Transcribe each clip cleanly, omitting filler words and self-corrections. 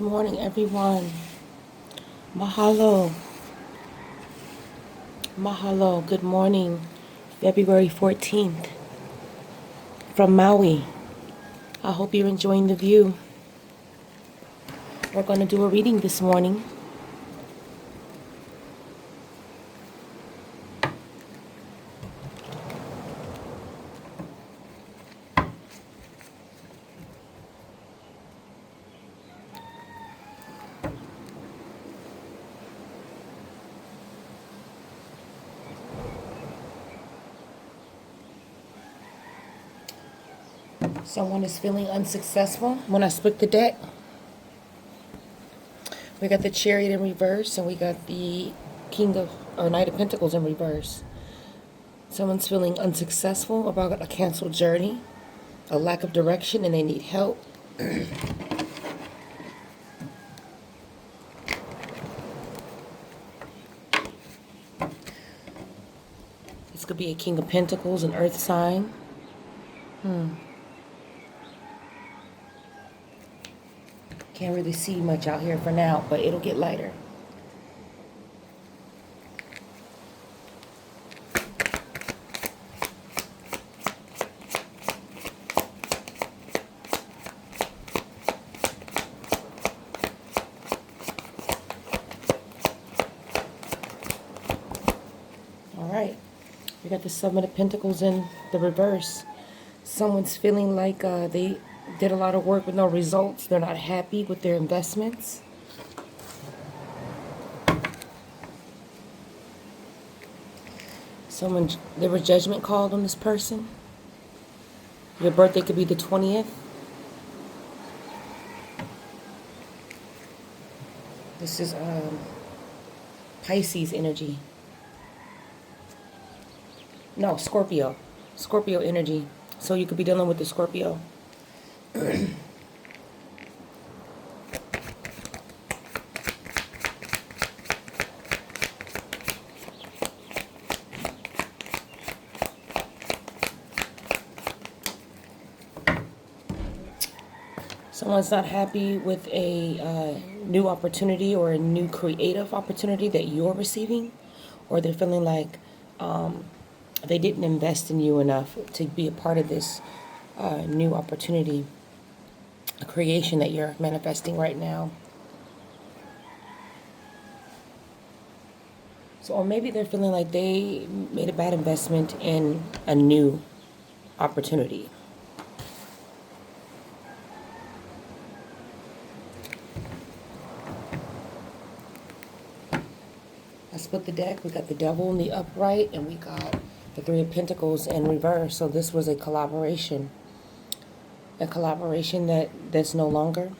Good morning, everyone. Mahalo. Mahalo. Good morning. February 14th from Maui. I hope you're enjoying the view. We're going to do a reading this morning. Someone is feeling unsuccessful. When I split the deck, we got the Chariot in reverse and we got the Knight of Pentacles in reverse. Someone's feeling unsuccessful about a canceled journey, a lack of direction, and they need help. This could be a King of Pentacles, an earth sign. Can't really see much out here for now, but it'll get lighter. All right. We got the Seven of Pentacles in the reverse. Someone's feeling like they did a lot of work with no results. They're not happy with their investments. There was judgment called on this person. Your birthday could be the 20th. This is Pisces energy. No, Scorpio. Scorpio energy. So you could be dealing with the Scorpio. Someone's not happy with a new opportunity or a new creative opportunity that you're receiving, or they're feeling like they didn't invest in you enough to be a part of this new opportunity, a creation that you're manifesting right now. So, or maybe they're feeling like they made a bad investment in a new opportunity. I split the deck. We got the Devil in the upright, and we got the Three of Pentacles in reverse. So this was a collaboration. A collaboration that's no longer.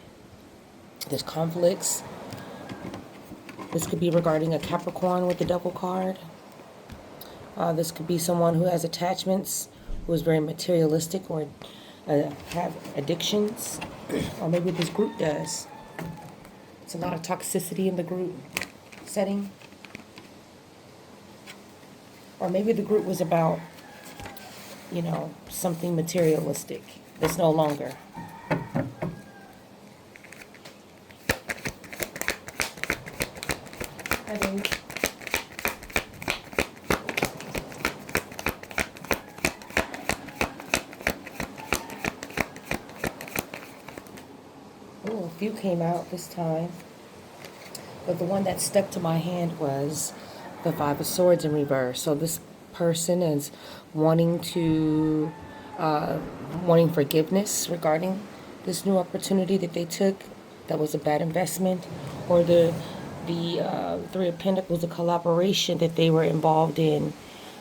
There's conflicts. This could be regarding a Capricorn with the Devil card. This could be someone who has attachments, who is very materialistic, or have addictions. Or maybe this group does. It's a lot of toxicity in the group setting. Or maybe the group was about, something materialistic that's no longer. Hi, babe. Oh, a few came out this time. But the one that stuck to my hand was the Five of Swords in reverse. So this person is wanting forgiveness regarding this new opportunity that they took that was a bad investment, or the Three of Pentacles, the collaboration that they were involved in.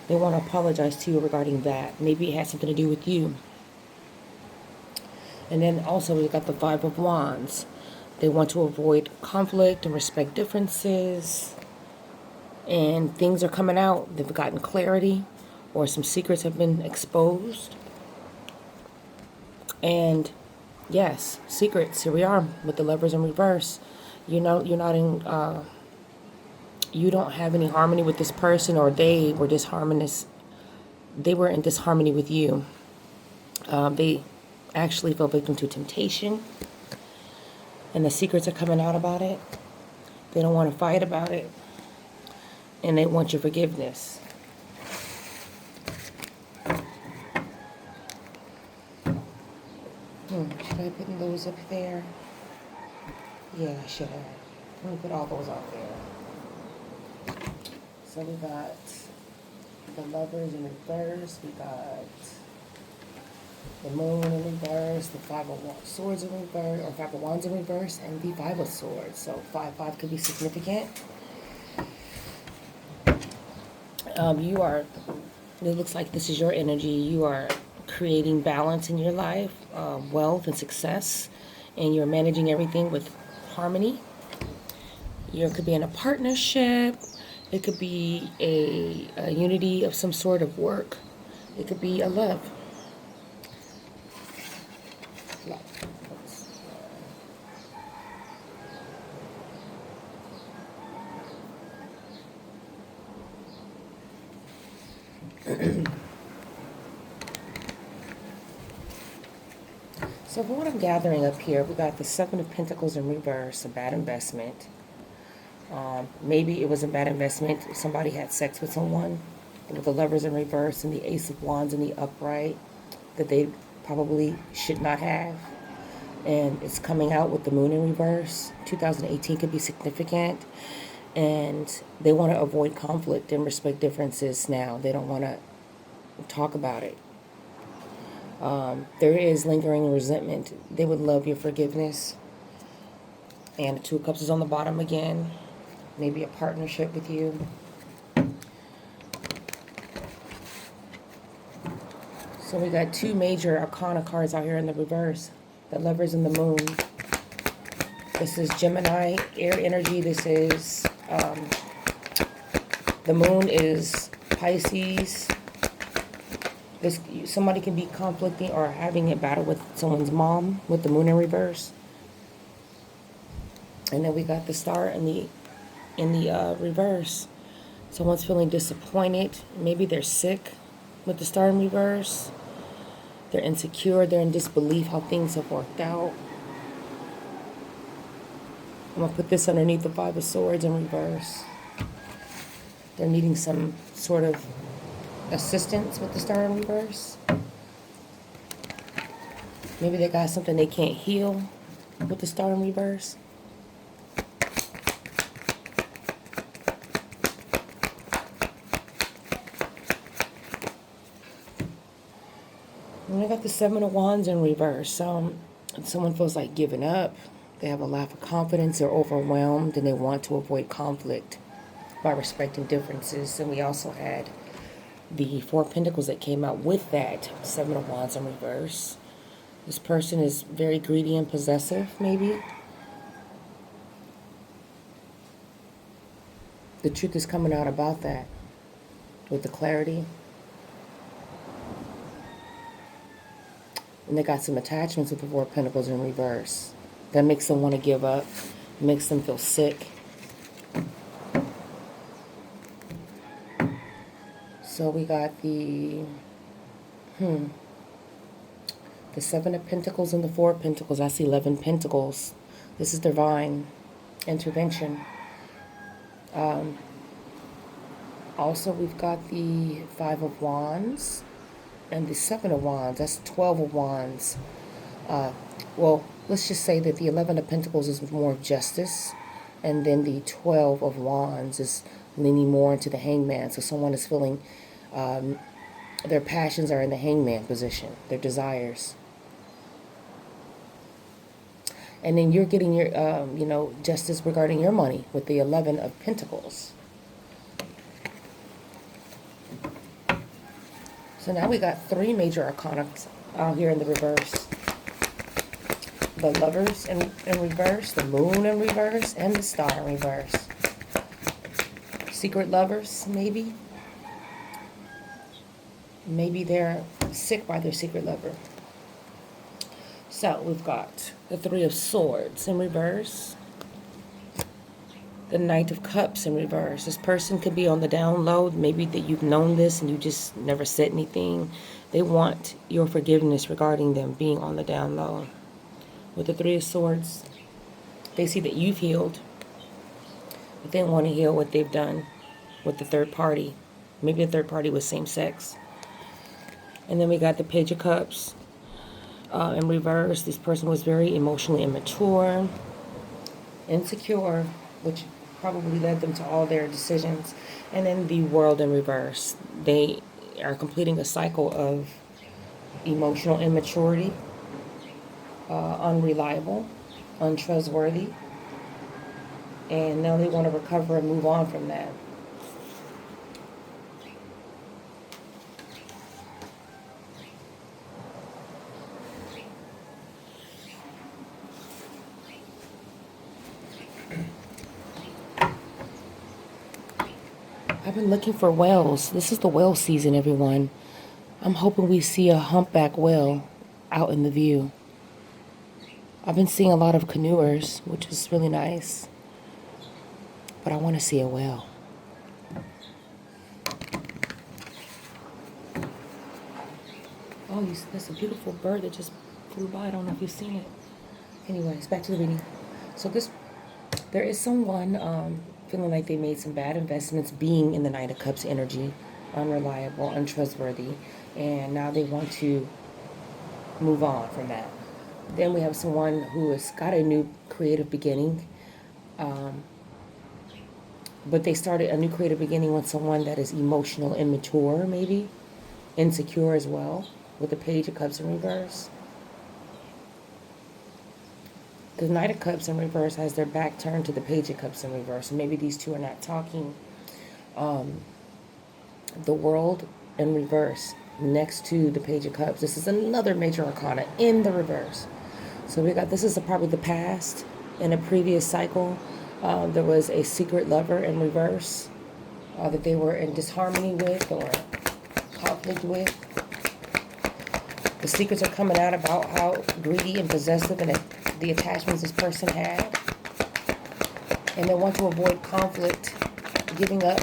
They want to apologize to you regarding that. Maybe it has something to do with you. And then also we've got the Five of Wands. They want to avoid conflict and respect differences. And things are coming out. They've gotten clarity, or some secrets have been exposed. And yes, secrets. Here we are with the Lovers in reverse. You're not in. You don't have any harmony with this person, or they were disharmonious. They were in disharmony with you. They actually fell victim to temptation. And the secrets are coming out about it. They don't want to fight about it. And they want your forgiveness. Should I put those up there? Yeah, I should have. Let me put all those out there. So we got the Lovers in reverse. We got the Moon in reverse. The Five of Swords in reverse, or Five of Wands in reverse, and the Five of Swords. So 5-5 could be significant. You are. It looks like this is your energy. You are creating balance in your life, wealth and success, and you're managing everything with harmony. You could be in a partnership. It could be a unity of some sort of work. It could be a love. So for what I'm gathering up here, we got the Seven of Pentacles in reverse, a bad investment. Maybe it was a bad investment. Somebody had sex with someone with the Lovers in reverse and the Ace of Wands in the upright that they probably should not have. And it's coming out with the Moon in reverse. 2018 could be significant. And they want to avoid conflict and respect differences now. They don't want to talk about it. There is lingering resentment. They would love your forgiveness. And the Two of Cups is on the bottom again. Maybe a partnership with you. So we got two major Arcana cards out here in the reverse. The Lovers and the Moon. This is Gemini, air energy. This is, the Moon is Pisces. Somebody can be conflicting or having a battle with someone's mom with the Moon in reverse. And then we got the Star in the reverse. Someone's feeling disappointed. Maybe they're sick with the Star in reverse. They're insecure. They're in disbelief how things have worked out. I'm going to put this underneath the Five of Swords in reverse. They're needing some sort of assistance with the Star in reverse. Maybe they got something they can't heal with the Star in reverse. And I got the Seven of Wands in reverse. Someone feels like giving up. They have a lack of confidence. They're overwhelmed, and they want to avoid conflict by respecting differences. And we also had the Four of Pentacles that came out with that Seven of Wands in reverse. This person is very greedy and possessive, maybe. The truth is coming out about that with the clarity. And they got some attachments with the Four of Pentacles in reverse. That makes them want to give up, makes them feel sick. So we got the Seven of Pentacles and the Four of Pentacles. I see 11 Pentacles. This is divine intervention. Also, we've got the Five of Wands and the Seven of Wands. That's 12 of Wands. Well, let's just say that the 11 of Pentacles is more justice, and then the 12 of Wands is leaning more into the Hangman. So someone is feeling their passions are in the Hangman position, their desires. And then you're getting your, justice regarding your money with the 11 of Pentacles. So now we got three major arcana out here in the reverse. The Lovers in reverse, the Moon in reverse, and the Star in reverse. Secret lovers, maybe. Maybe they're sick by their secret lover. So we've got the Three of Swords in reverse. The Knight of Cups in reverse. This person could be on the down low. Maybe that you've known this and you just never said anything. They want your forgiveness regarding them being on the down low. With the Three of Swords They see that you've healed, but they don't want to heal what they've done with the third party. Maybe the third party was same sex. And then we got the Page of Cups in reverse. This person was very emotionally immature, insecure, which probably led them to all their decisions. And then the World in reverse. They are completing a cycle of emotional immaturity, unreliable, untrustworthy, and now they want to recover and move on from that. I've been looking for whales. This is the whale season, everyone. I'm hoping we see a humpback whale out in the view. I've been seeing a lot of canoers, which is really nice. But I want to see a whale. Oh, that's a beautiful bird that just flew by. I don't know if you've seen it. Anyways, back to the reading. So there is someone feeling like they made some bad investments, being in the Knight of Cups energy, unreliable, untrustworthy, and now they want to move on from that. Then we have someone who has got a new creative beginning, but they started a new creative beginning with someone that is emotional, immature, maybe insecure as well, with the Page of Cups in reverse. The Knight of Cups in reverse has their back turned to the Page of Cups in reverse. And maybe these two are not talking. The World in reverse next to the Page of Cups. This is another major arcana in the reverse. So we got, this is probably the past. In a previous cycle, there was a secret lover in reverse that they were in disharmony with or conflict with. The secrets are coming out about how greedy and possessive and the attachments this person had. And they want to avoid conflict, giving up,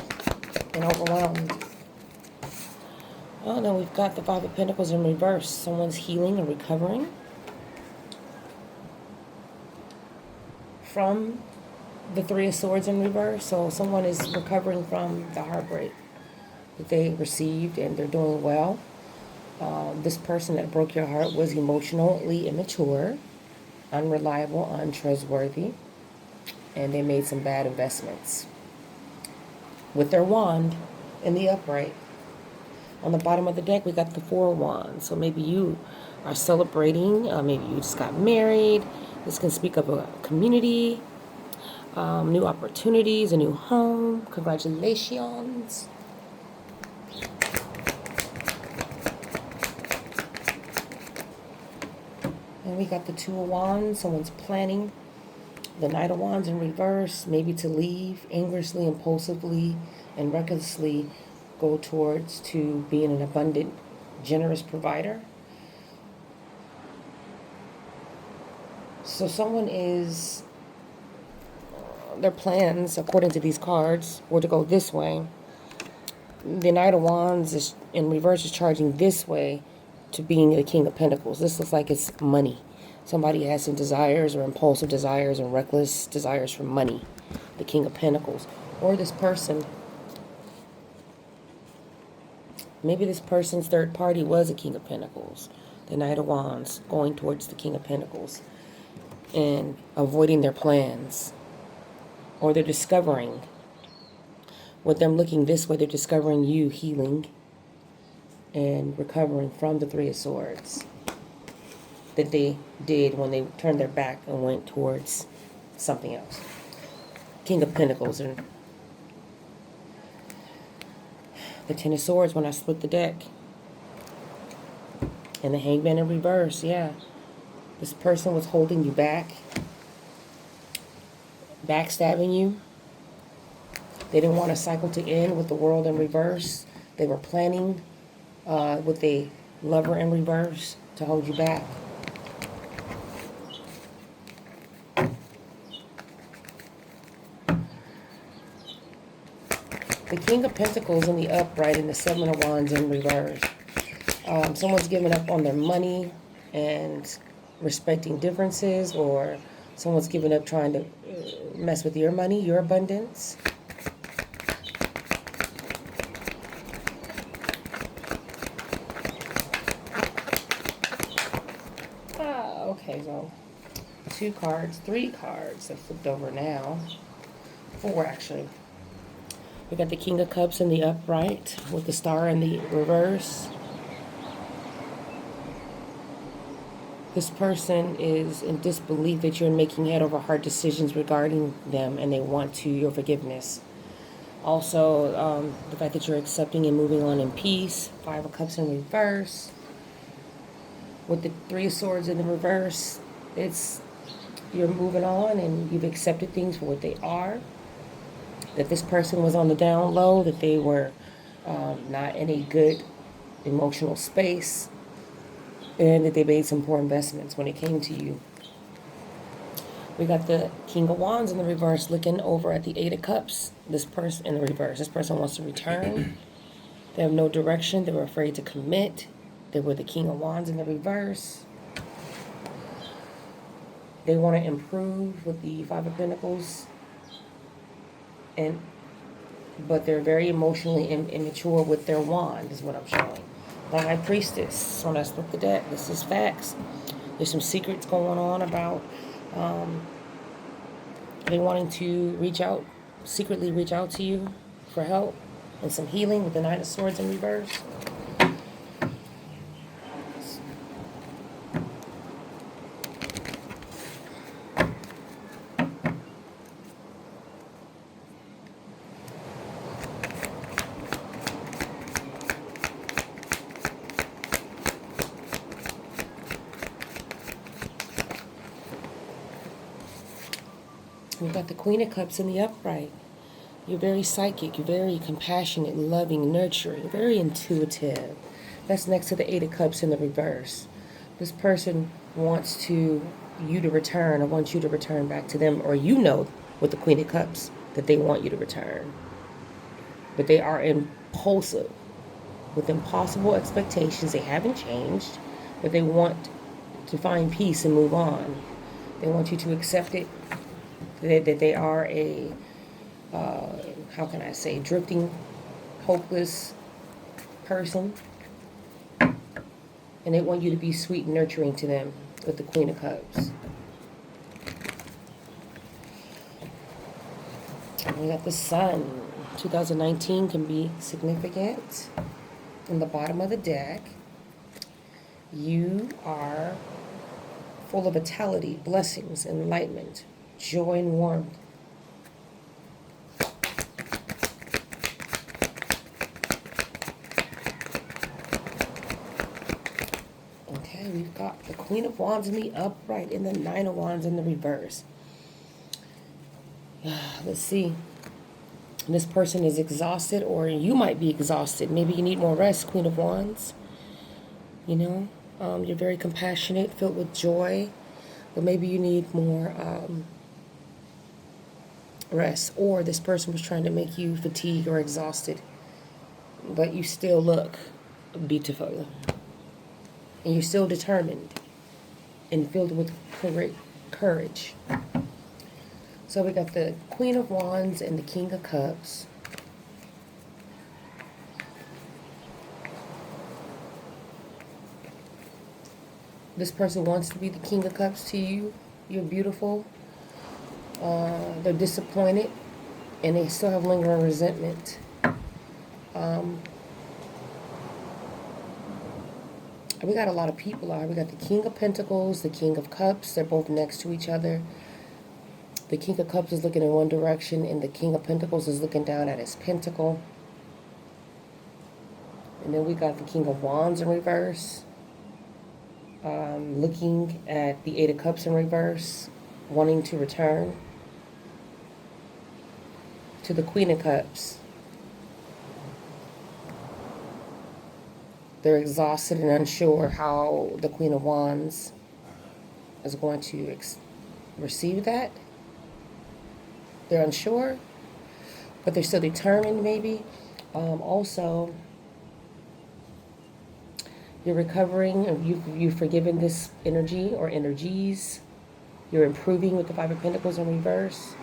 and overwhelmed. Oh, no, we've got the Five of Pentacles in reverse. Someone's healing and recovering from the Three of Swords in reverse. So someone is recovering from the heartbreak that they received, and they're doing well. This person that broke your heart was emotionally immature, unreliable, untrustworthy, and they made some bad investments. With their wand in the upright. On the bottom of the deck, we got the Four of Wands. So maybe you are celebrating, maybe you just got married. This can speak of a community, new opportunities, a new home. Congratulations. And we got the Two of Wands. Someone's planning. The Knight of Wands in reverse. Maybe to leave aimlessly, impulsively, and recklessly go towards to being an abundant, generous provider. So someone is, their plans, according to these cards, were to go this way. The Knight of Wands is in reverse is charging this way to being the King of Pentacles. This looks like it's money. Somebody has some desires or impulsive desires and reckless desires for money. The King of Pentacles. Or this person, maybe this person's third party was a King of Pentacles. The Knight of Wands going towards the King of Pentacles and avoiding their plans. Or they're discovering, with them looking this way, they're discovering you healing and recovering from the Three of Swords that they did when they turned their back and went towards something else. King of Pentacles and the Ten of Swords when I split the deck. And the Hangman in reverse, yeah. This person was holding you back, backstabbing you. They didn't want a cycle to end with the World in reverse. They were planning with a Lover in reverse to hold you back. The King of Pentacles in the upright and the Seven of Wands in reverse. Someone's giving up on their money and respecting differences, or Someone's given up trying to mess with your money, your abundance. Okay, so 2 cards, 3 cards that flipped over now. 4 actually. We got the King of Cups in the upright with the star in the reverse. This person is in disbelief that you're making head over heart decisions regarding them, and they want your forgiveness. Also, the fact that you're accepting and moving on in peace. 5 of Cups in reverse. With the 3 of Swords in the reverse, it's you're moving on and you've accepted things for what they are. That this person was on the down low, that they were not in a good emotional space, and that they made some poor investments when it came to you. We got the King of Wands in the reverse looking over at the 8 of Cups. This person in the reverse. This person wants to return. They have no direction. They were afraid to commit. They were the King of Wands in the reverse. They want to improve with the 5 of Pentacles. But they're very emotionally immature with their wand, is what I'm showing. The High Priestess, when I split the deck, this is facts. There's some secrets going on about they wanting to secretly reach out to you for help and some healing with the Knight of Swords in reverse. We've got the Queen of Cups in the upright. You're very psychic. You're very compassionate, loving, nurturing, very intuitive. That's next to the 8 of Cups in the reverse. This person wants you to return, or wants you to return back to them, or you know with the Queen of Cups that they want you to return. But they are impulsive, with impossible expectations. They haven't changed, but they want to find peace and move on. They want you to accept it. That they are a, drifting, hopeless person. And they want you to be sweet and nurturing to them with the Queen of Cups. And we got the Sun. 2019 can be significant. In the bottom of the deck, you are full of vitality, blessings, enlightenment, joy and warmth. Okay, we've got the Queen of Wands in the upright and the 9 of Wands in the reverse. Let's see. This person is exhausted, or you might be exhausted. Maybe you need more rest, Queen of Wands. You know, you're very compassionate, filled with joy, but maybe you need more rest, or this person was trying to make you fatigued or exhausted, but you still look beautiful, and you're still determined and filled with courage. So we got the Queen of Wands and the King of Cups. This person wants to be the King of Cups to you. You're beautiful. They're disappointed, and they still have lingering resentment. We got a lot of people out. We got the King of Pentacles, the King of Cups. They're both next to each other. The King of Cups is looking in one direction, and the King of Pentacles is looking down at his pentacle. And then we got the King of Wands in reverse, looking at the 8 of Cups in reverse, wanting to return to the Queen of Cups. They're exhausted and unsure how the Queen of Wands is going to receive that. They're unsure, but they're still determined, maybe. Also, you're recovering, you've forgiven this energy or energies. You're improving with the Five of Pentacles in reverse.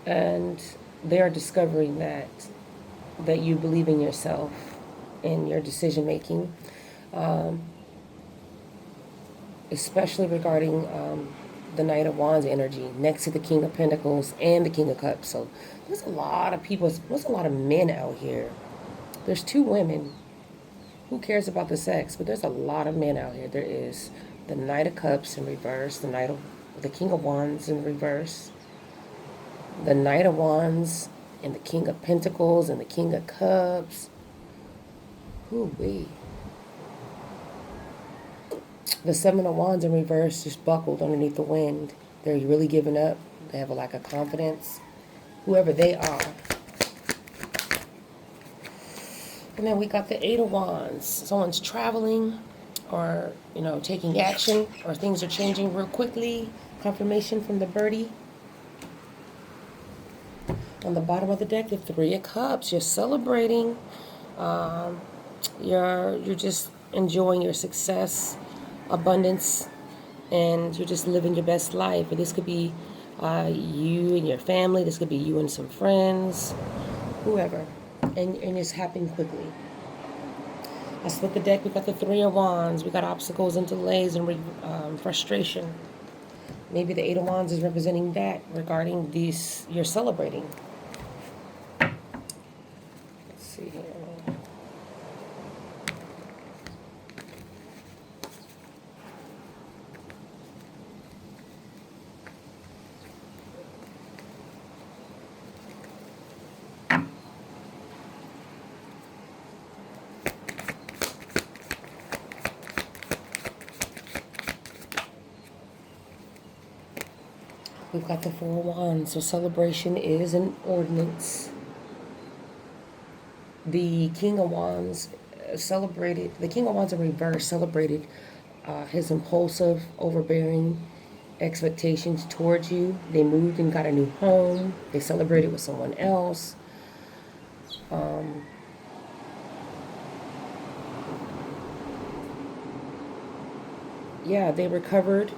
And they are discovering that you believe in yourself and your decision making, especially regarding the Knight of Wands energy next to the King of Pentacles and the King of Cups. So there's a lot of people, there's a lot of men out here. There's 2 women. Who cares about the sex? But there's a lot of men out here. There is the Knight of Cups in reverse, the King of Wands in reverse, the Knight of Wands, and the King of Pentacles, and the King of Cups. Hoo-wee. The Seven of Wands in reverse just buckled underneath the wind. They're really giving up. They have a lack of confidence. Whoever they are. And then we got the Eight of Wands. Someone's traveling or, taking action, or things are changing real quickly. Confirmation from the birdie. On the bottom of the deck, the Three of Cups. You're celebrating. You're just enjoying your success, abundance, and you're just living your best life. And this could be you and your family. This could be you and some friends, whoever. And it's happening quickly. I split the deck. We got the Three of Wands. We got obstacles and delays and frustration. Maybe the Eight of Wands is representing that regarding these. You're celebrating. Let's see here. We've got the Four of Wands, so celebration is an ordinance. The King of Wands the King of Wands in reverse celebrated his impulsive, overbearing expectations towards you. They moved and got a new home. They celebrated with someone else. They recovered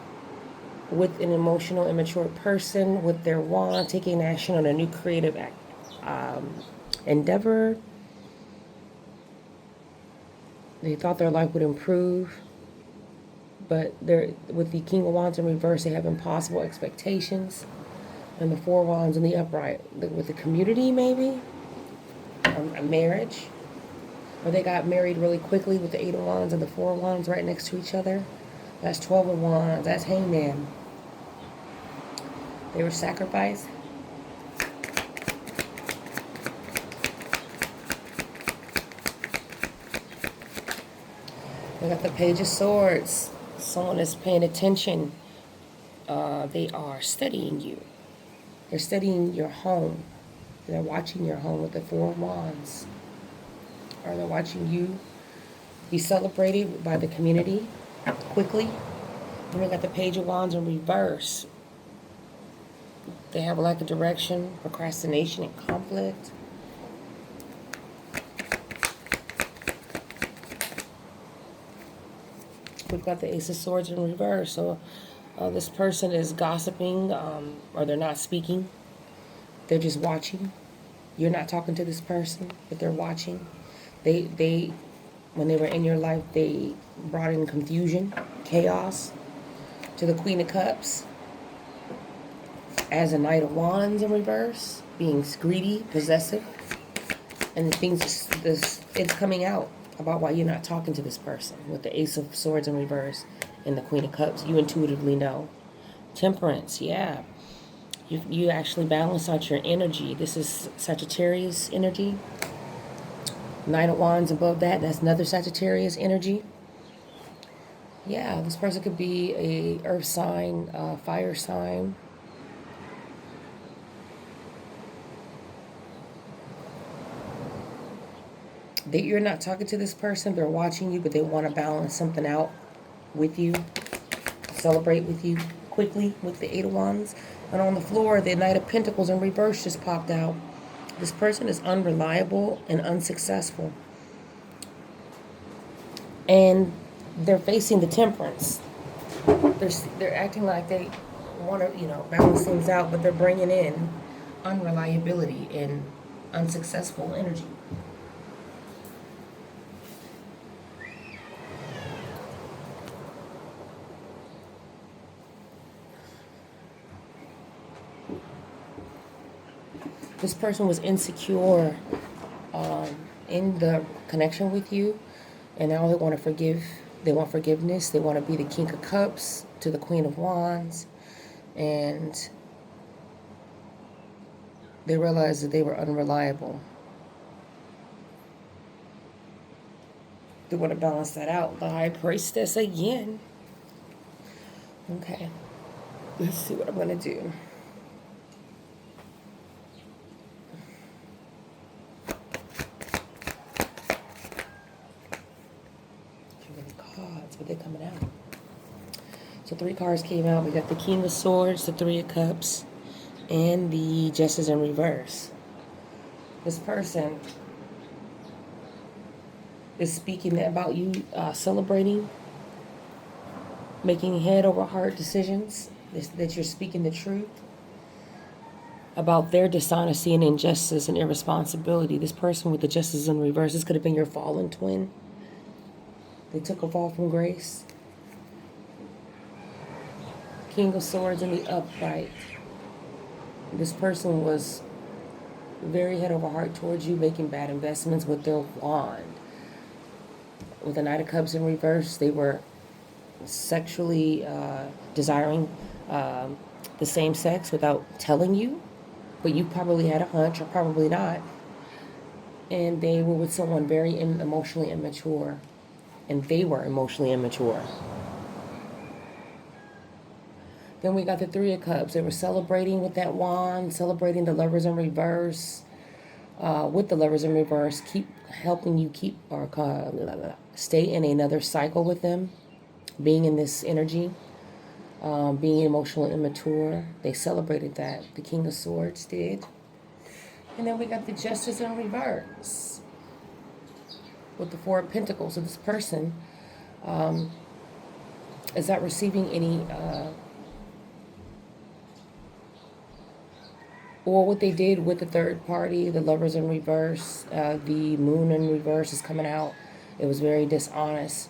with an emotional, immature person with their wand, taking action on a new creative endeavor. They thought their life would improve, but with the King of Wands in reverse, they have impossible expectations. And the Four of Wands in the upright, with the community maybe, a marriage, or they got married really quickly with the Eight of Wands and the Four of Wands right next to each other. That's 12 of Wands. That's Hangman. They were sacrificed. We got the Page of Swords. Someone is paying attention. They are studying you. They're studying your home. They're watching your home with the Four of Wands. Or they're watching you be celebrated by the community quickly. And we got the Page of Wands in reverse. They have a lack of direction, procrastination, and conflict. We've got the Ace of Swords in reverse. So this person is gossiping, or they're not speaking. They're just watching. You're not talking to this person, but they're watching. They when they were in your life, they brought in confusion, chaos to the Queen of Cups. As a Knight of Wands in reverse, being greedy, possessive, and it's coming out about why you're not talking to this person. With the Ace of Swords in reverse and the Queen of Cups, you intuitively know. Temperance, yeah. You actually balance out your energy. This is Sagittarius energy. Knight of Wands above that, that's another Sagittarius energy. Yeah, this person could be a earth sign, fire sign. That you're not talking to this person, they're watching you, but they want to balance something out with you, celebrate with you quickly with the Eight of Wands. And on the floor, the Knight of Pentacles in reverse just popped out. This person is unreliable and unsuccessful. And they're facing the Temperance. They're acting like they want to, balance things out, but they're bringing in unreliability and unsuccessful energy. This person was insecure in the connection with you, and now they want to forgive. They want forgiveness. They want to be the King of Cups to the Queen of Wands, and they realized that they were unreliable. They want to balance that out. The High Priestess again. Okay, let's see what I'm going to do. Too many cards, but they're coming out. So 3 cards came out. We got the King of Swords, the 3 of Cups, and the Justice in reverse. This person is speaking about you celebrating, making head over heart decisions, that you're speaking the truth about their dishonesty and injustice and irresponsibility. This person with the Justice in reverse, this could have been your fallen twin. They took a fall from grace. King of Swords in the upright. This person was very head over heart towards you, making bad investments with their wand. With the Knight of Cups in reverse, they were sexually desiring the same sex without telling you, but you probably had a hunch or probably not. And they were with someone very emotionally immature, and they were emotionally immature. Then we got the 3 of Cups. They were celebrating with that wand, celebrating the Lovers in reverse. With the Lovers in reverse, helping you stay in another cycle with them, being in this energy, being emotionally immature. They celebrated that. The King of Swords did. And then we got the Justice in reverse with the 4 of Pentacles. So this person is not receiving any... or what they did with the third party, the Lovers in reverse, the Moon in reverse is coming out. It was very dishonest.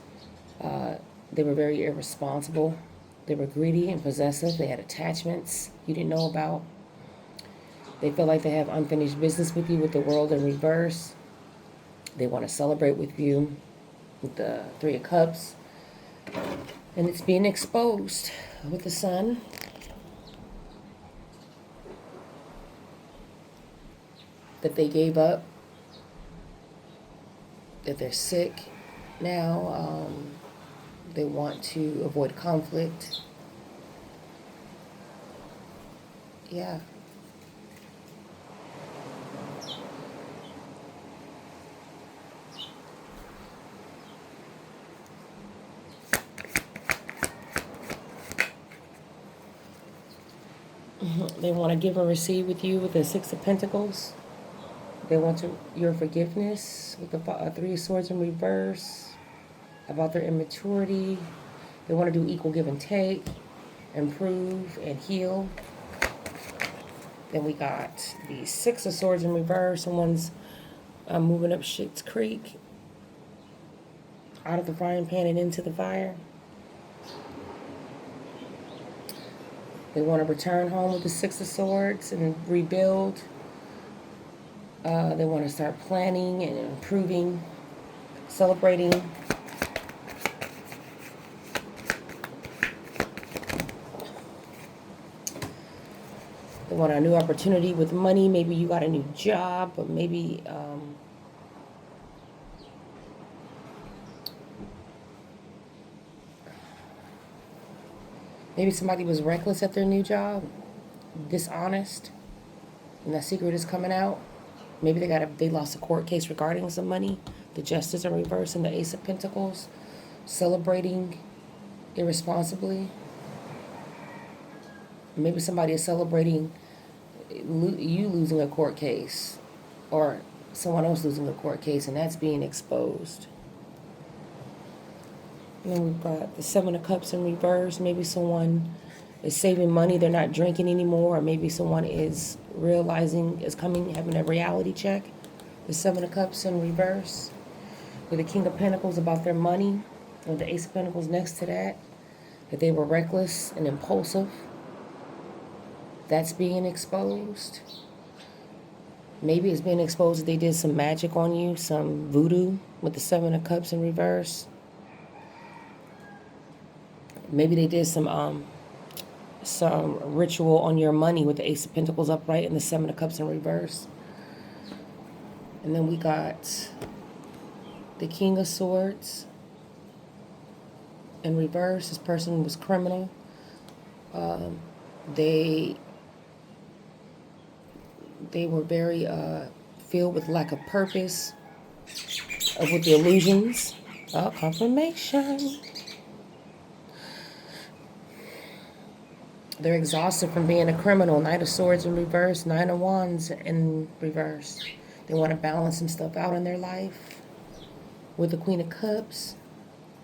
They were very irresponsible. They were greedy and possessive. They had attachments you didn't know about. They feel like they have unfinished business with you with the World in reverse. They want to celebrate with you with the 3 of Cups. And it's being exposed with the Sun. That they gave up, that they're sick now, they want to avoid conflict. Yeah. They want to give and receive with you with the 6 of Pentacles. They want your forgiveness with the 3 of Swords in reverse, about their immaturity. They want to do equal give and take, improve and heal. Then we got the 6 of Swords in reverse. Someone's moving up Schitt's Creek, out of the frying pan and into the fire. They want to return home with the 6 of Swords and rebuild. They want to start planning and improving, celebrating. They want a new opportunity with money. Maybe you got a new job, but maybe maybe somebody was reckless at their new job, dishonest, and that secret is coming out. Maybe they lost a court case regarding some money. The Justice in reverse and the Ace of Pentacles, celebrating irresponsibly. Maybe somebody is celebrating you losing a court case, or someone else losing a court case, and that's being exposed. And then we've got the Seven of Cups in reverse. Maybe someone is saving money. They're not drinking anymore. Or maybe someone is realizing, having a reality check. The Seven of Cups in reverse. With the King of Pentacles about their money. With the Ace of Pentacles next to that. That they were reckless and impulsive. That's being exposed. Maybe it's being exposed that they did some magic on you. Some voodoo with the Seven of Cups in reverse. Maybe they did some ritual on your money with the Ace of Pentacles upright and the Seven of Cups in reverse. And then we got the King of Swords in reverse. This person was criminal. They were very filled with lack of purpose, with the illusions. Oh, confirmation. They're exhausted from being a criminal. Knight of Swords in reverse, Nine of Wands in reverse. They want to balance some stuff out in their life. With the Queen of Cups.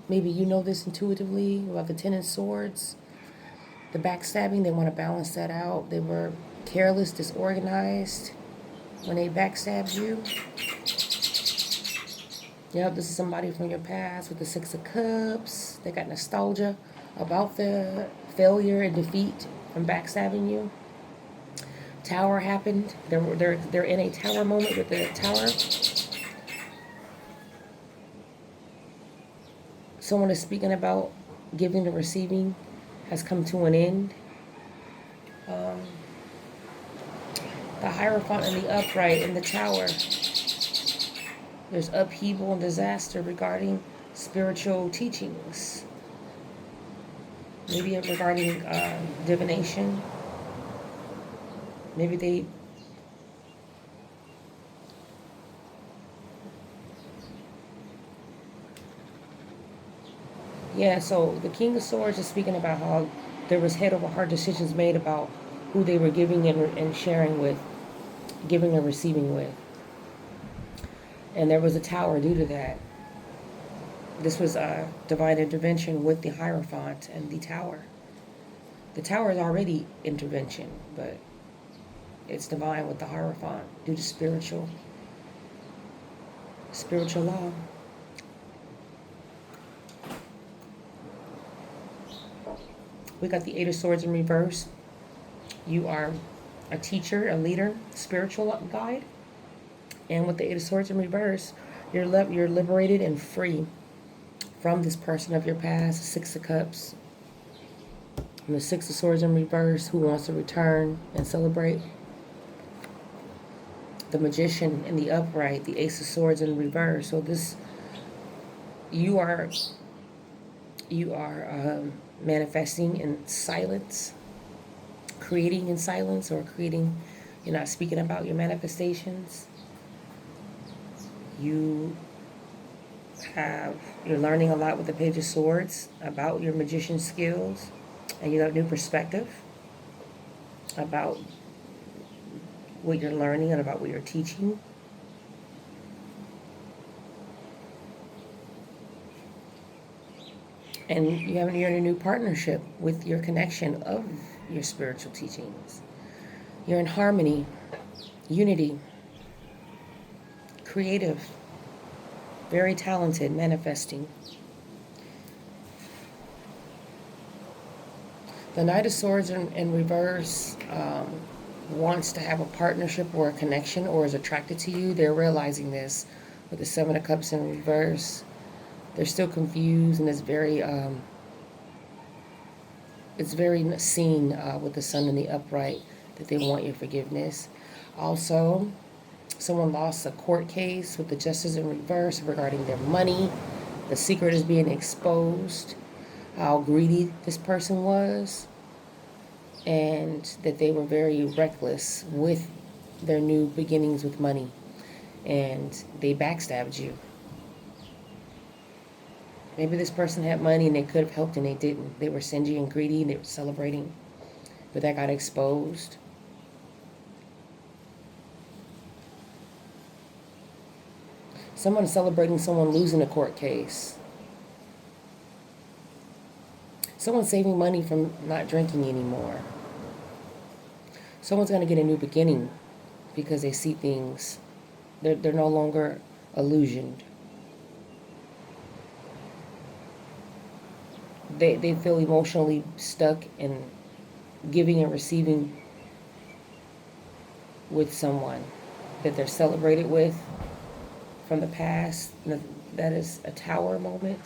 Maybe you know this intuitively about the Ten of Swords. The backstabbing, they want to balance that out. They were careless, disorganized when they backstabbed you. Yep, this is somebody from your past with the Six of Cups. They got nostalgia about the failure and defeat from backstabbing you. Tower happened. They're in a tower moment with the Tower. Someone is speaking about giving and receiving has come to an end. The Hierophant in the upright in the Tower. There's upheaval and disaster regarding spiritual teachings. Maybe regarding divination. Maybe they... Yeah, so the King of Swords is speaking about how there was head over heart decisions made about who they were giving and sharing with, giving and receiving with. And there was a Tower due to that. This was a divine intervention with the Hierophant and the Tower. The Tower is already intervention, but it's divine with the Hierophant due to spiritual law. We got the Eight of Swords in reverse. You are a teacher, a leader, spiritual guide. And with the Eight of Swords in reverse, you're liberated and free from this person of your past. The Six of Cups. And the Six of Swords in reverse, who wants to return and celebrate. The Magician in the upright, the Ace of Swords in reverse. So this, you are manifesting in silence, creating in silence, or creating, you're not speaking about your manifestations. You're learning a lot with the Page of Swords about your magician skills, and you got a new perspective about what you're learning and about what you're teaching. And you're in a new partnership with your connection of your spiritual teachings. You're in harmony, unity, creative, very talented, manifesting. The Knight of Swords in reverse wants to have a partnership or a connection or is attracted to you. They're realizing this with the Seven of Cups in reverse. They're still confused, and it's very seen with the Sun in the upright that they want your forgiveness. Also, someone lost a court case with the Justice in reverse regarding their money. The secret is being exposed, how greedy this person was, and that they were very reckless with their new beginnings with money, and they backstabbed you. Maybe this person had money and they could have helped and they didn't. They were stingy and greedy and they were celebrating, but that got exposed. Someone celebrating someone losing a court case. Someone's saving money from not drinking anymore. Someone's going to get a new beginning because they see things. They're no longer illusioned. They feel emotionally stuck in giving and receiving with someone that they're celebrated with from the past. That is a tower moment.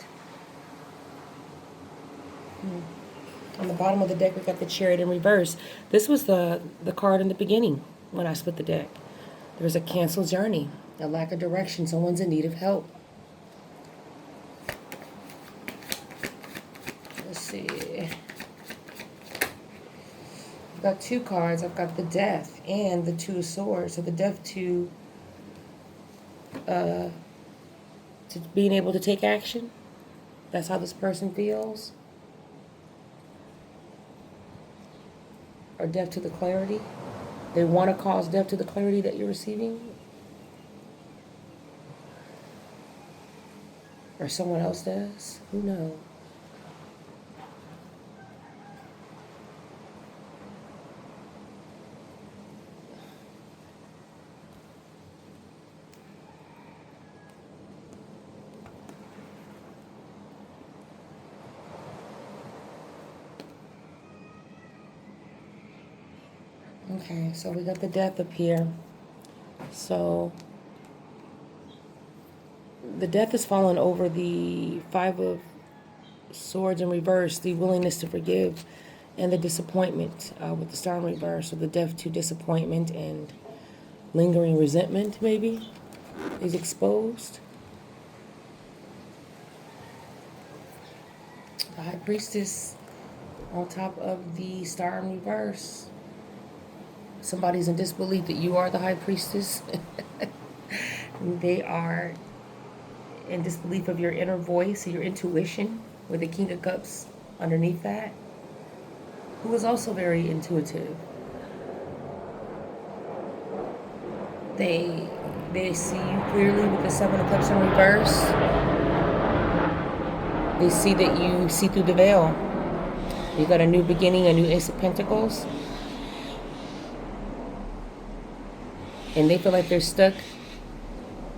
On the bottom of the deck, we got the Chariot in reverse. This was the card in the beginning when I split the deck. There's a canceled journey, a lack of direction. Someone's in need of help. Let's see. I've got two cards. I've got the Death and the Two of Swords. So the Death to being able to take action. That's how this person feels. Or death to the clarity. They want to cause death to the clarity that you're receiving. Or someone else does. Who knows? Okay, so we got the Death up here. So the Death is falling over the Five of Swords in reverse, the willingness to forgive, and the disappointment with the Star in reverse. So the Death to disappointment and lingering resentment, maybe, is exposed. The High Priestess on top of the Star in reverse. Somebody's in disbelief that you are the High Priestess. They are in disbelief of your inner voice, your intuition, with the King of Cups underneath that, who is also very intuitive. They see you clearly with the Seven of Cups in reverse. They see that you see through the veil. You got a new beginning, a new Ace of Pentacles. And they feel like they're stuck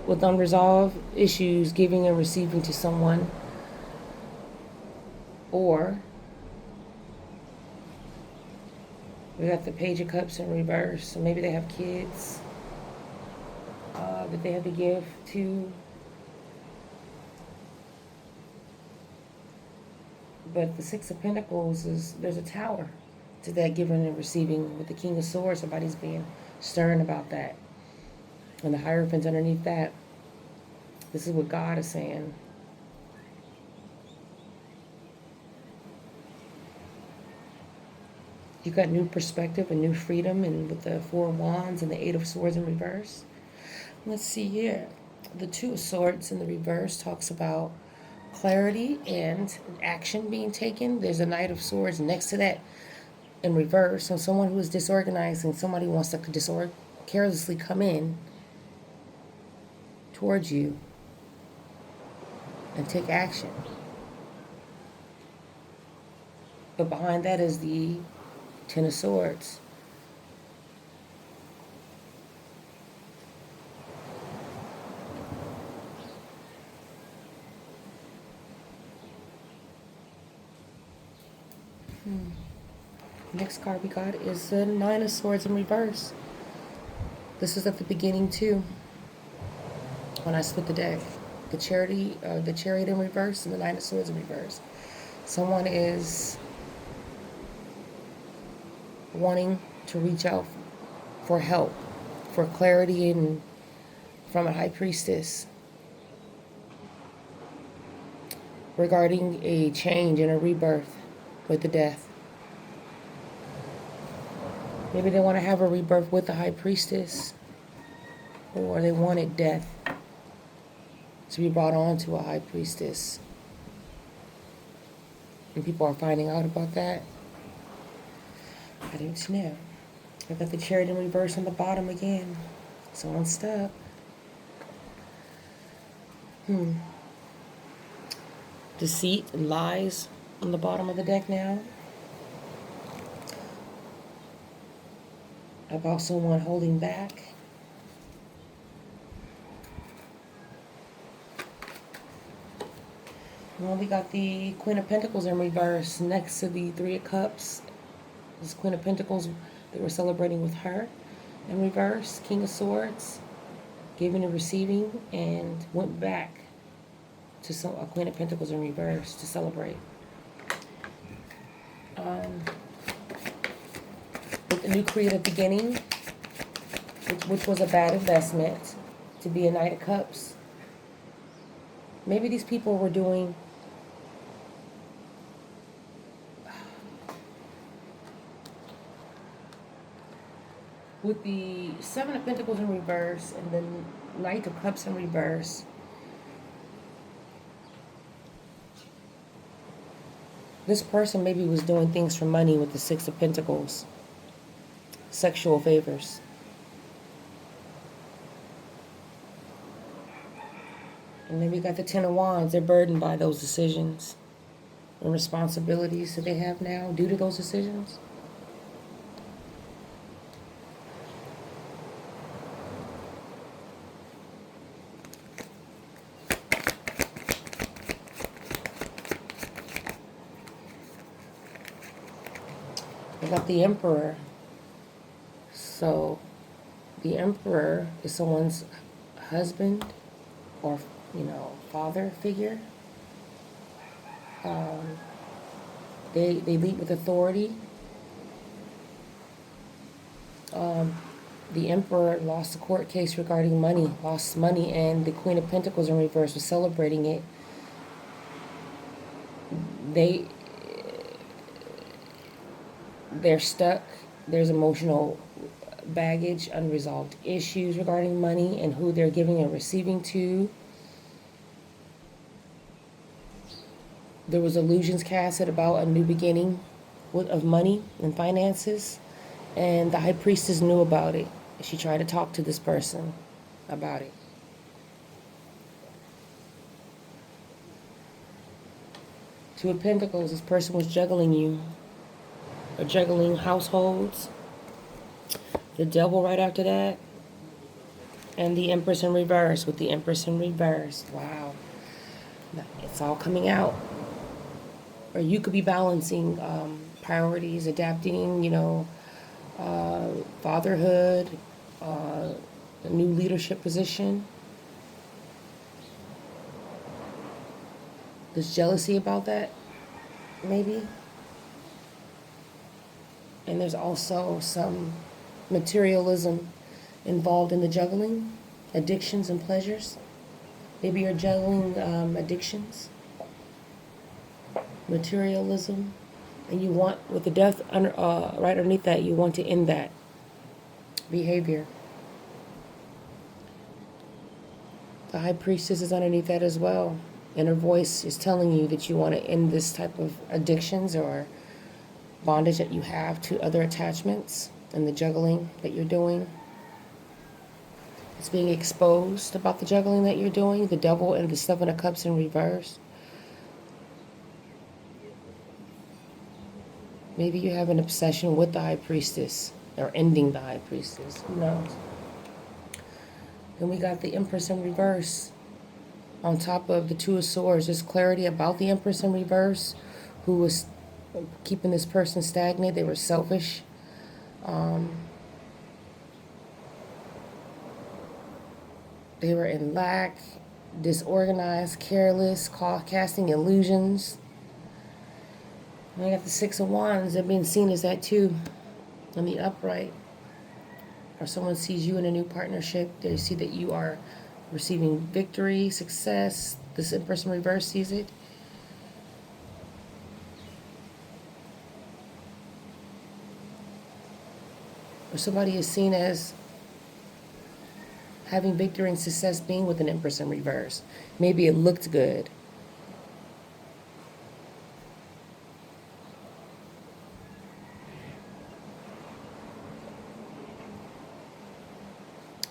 with unresolved issues, giving and receiving to someone. Or we got the Page of Cups in reverse. So maybe they have kids that they have to give to. But the Six of Pentacles is, there's a tower to that giving and receiving with the King of Swords. Somebody's being stern about that. And the Hierophant underneath that. This is what God is saying. You got new perspective and new freedom, and with the Four of Wands and the Eight of Swords in reverse. Let's see here. The Two of Swords in the reverse talks about clarity and action being taken. There's a Knight of Swords next to that in reverse. So someone who is disorganized and somebody wants to carelessly come in towards you and take action. But behind that is the Ten of Swords. Next card we got is the Nine of Swords in reverse. This is at the beginning too, when I split the deck. The Chariot in reverse and the Nine of Swords in reverse. Someone is wanting to reach out for help, for clarity, and from a High Priestess regarding a change and a rebirth with the Death. Maybe they want to have a rebirth with the High Priestess, or they wanted death to be brought on to a High Priestess. And people are finding out about that. I don't know. I got the Chariot in reverse on the bottom again. Someone's stuck. Deceit and lies on the bottom of the deck now about someone holding back. Well, we got the Queen of Pentacles in reverse next to the Three of Cups. This Queen of Pentacles, they were celebrating with her. In reverse, King of Swords, giving and receiving, and went back to a Queen of Pentacles in reverse to celebrate. With a new creative beginning, which was a bad investment, to be a Knight of Cups. Maybe these people were doing with the Seven of Pentacles in reverse and the Knight of Cups in reverse. This person maybe was doing things for money with the Six of Pentacles. Sexual favors. And then we got the Ten of Wands. They're burdened by those decisions and responsibilities that they have now due to those decisions. We got the Emperor. So the Emperor is someone's husband or, father figure. They lead with authority. The Emperor lost a court case regarding money, lost money, and the Queen of Pentacles in reverse was celebrating it. They're stuck. There's emotional baggage, unresolved issues regarding money and who they're giving and receiving to. There was illusions casted about a new beginning of money and finances, and the High Priestess knew about it. She tried to talk to this person about it. Two of Pentacles, this person was juggling you, or juggling households. The Devil right after that, and the Empress in reverse with the Empress in reverse. Wow. It's all coming out. Or you could be balancing priorities, adapting, fatherhood, a new leadership position. There's jealousy about that, maybe. And there's also some materialism involved in the juggling, addictions and pleasures. Maybe you're juggling addictions, materialism, and you want, with the Death right underneath that, you want to end that behavior. The High Priestess is underneath that as well, and her voice is telling you that you want to end this type of addictions or bondage that you have to other attachments and the juggling that you're doing. It's being exposed about the juggling that you're doing, the Devil and the Seven of Cups in reverse. Maybe you have an obsession with the High Priestess or ending the High Priestess. Who knows? Then we got the Empress in reverse on top of the Two of Swords. There's clarity about the Empress in reverse, who was keeping this person stagnant. They were selfish. They were in lack, disorganized, careless, casting illusions. And I got the Six of Wands. They're being seen as that too, on the upright. Or someone sees you in a new partnership. They see that you are receiving victory, success. This Empress in reverse sees it. Or somebody is seen as having victory and success being with an Empress in reverse. Maybe it looked good.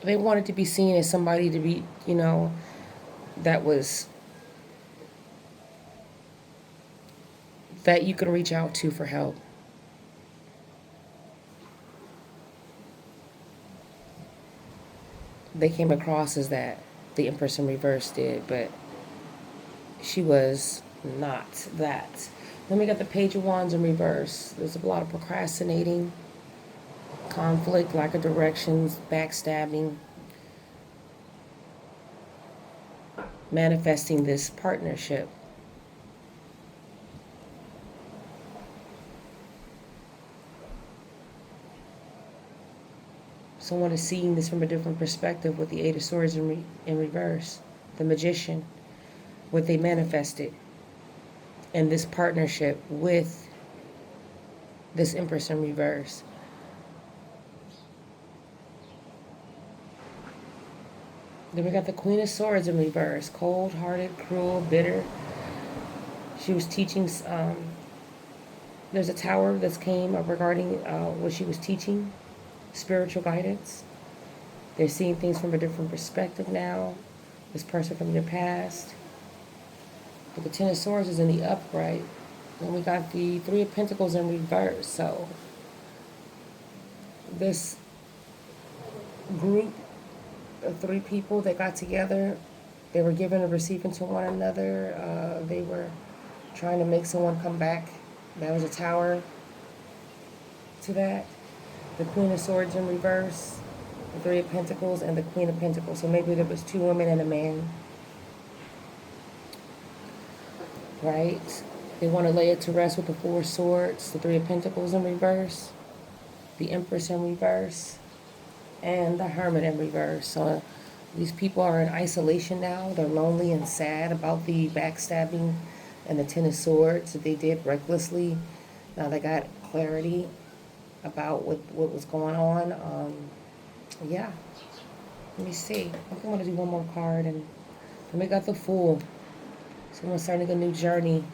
They wanted to be seen as somebody to be, that was that you could reach out to for help. They came across as that, the Empress in reverse did, but she was not that. Then we got the Page of Wands in reverse. There's a lot of procrastinating, conflict, lack of directions, backstabbing, manifesting this partnership. Someone is seeing this from a different perspective with the Eight of Swords in reverse. The Magician, what they manifested. And this partnership with this Empress in reverse. Then we got the Queen of Swords in reverse. Cold-hearted, cruel, bitter. She was teaching, there's a tower that's came regarding what she was teaching. Spiritual guidance. They're seeing things from a different perspective now. This person from your past. But the Ten of Swords is in the upright. Then we got the Three of Pentacles in reverse. So this group of three people that got together, they were giving and receiving to one another. They were trying to make someone come back. That was a tower to that. The Queen of Swords in reverse, the Three of Pentacles, and the Queen of Pentacles. So maybe there was two women and a man. Right? They want to lay it to rest with the Four of Swords, the Three of Pentacles in reverse, the Empress in reverse, and the Hermit in reverse. So these people are in isolation now. They're lonely and sad about the backstabbing and the Ten of Swords that they did recklessly. Now they got clarity about what was going on. Yeah. Let me see. I think I'm going to do one more card. And then we got the Fool. Someone's starting a new journey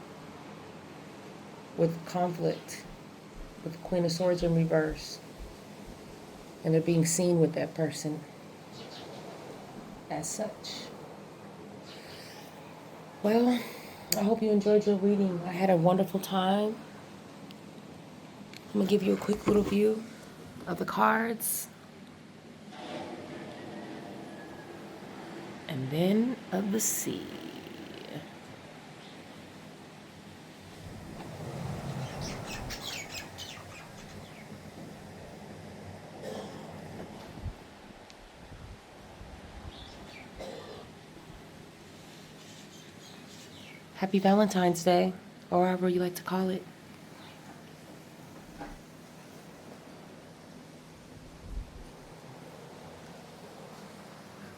with conflict. With the Queen of Swords in reverse. And they're being seen with that person as such. Well, I hope you enjoyed your reading. I had a wonderful time. I'm going to give you a quick little view of the cards. And then of the sea. Happy Valentine's Day, or however you like to call it.